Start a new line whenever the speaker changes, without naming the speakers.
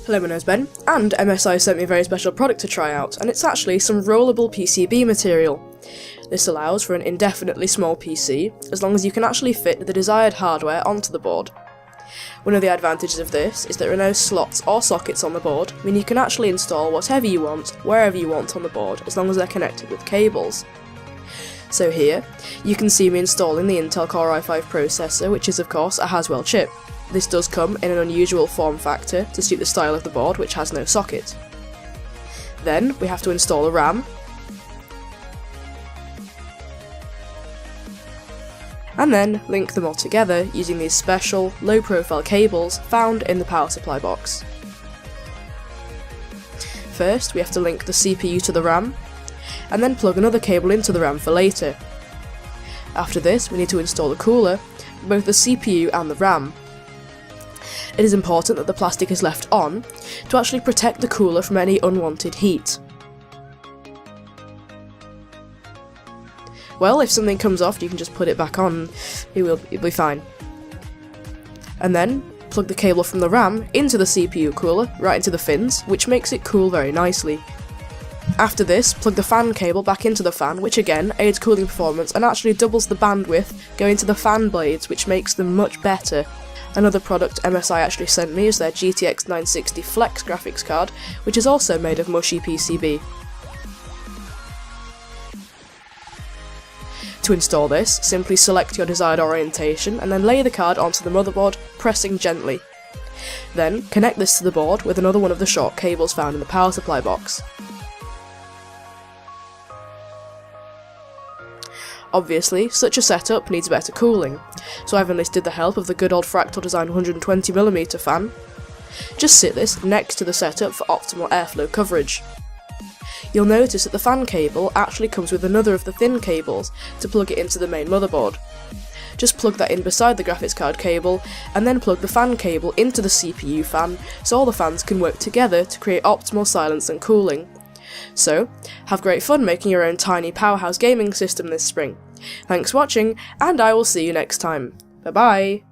Hello, my name's Ben, and MSI sent me a very special product to try out, and it's actually some rollable PCB material. This allows for an indefinitely small PC, as long as you can actually fit the desired hardware onto the board. One of the advantages of this is that there are no slots or sockets on the board, meaning you can actually install whatever you want, wherever you want on the board, as long as they're connected with cables. So here, you can see me installing the Intel Core i5 processor, which is of course a Haswell chip. This does come in an unusual form factor to suit the style of the board, which has no socket. Then we have to install a RAM, and then link them all together using these special, low-profile cables found in the power supply box. First, we have to link the CPU to the RAM, and then plug another cable into the RAM for later. After this, we need to install a cooler for both the CPU and the RAM. It is important that the plastic is left on to actually protect the cooler from any unwanted heat. Well, if something comes off, you can just put it back on, it'll be fine. And then, plug the cable from the RAM into the CPU cooler, right into the fins, which makes it cool very nicely. After this, plug the fan cable back into the fan, which again aids cooling performance and actually doubles the bandwidth going to the fan blades, which makes them much better. Another product MSI actually sent me is their GTX 960 Flex graphics card, which is also made of mushy PCB. To install this, simply select your desired orientation and then lay the card onto the motherboard, pressing gently. Then, connect this to the board with another one of the short cables found in the power supply box. Obviously, such a setup needs better cooling, so I've enlisted the help of the good old Fractal Design 120mm fan. Just sit this next to the setup for optimal airflow coverage. You'll notice that the fan cable actually comes with another of the thin cables to plug it into the main motherboard. Just plug that in beside the graphics card cable, and then plug the fan cable into the CPU fan so all the fans can work together to create optimal silence and cooling. So, have great fun making your own tiny powerhouse gaming system this spring. Thanks for watching, and I will see you next time. Bye bye!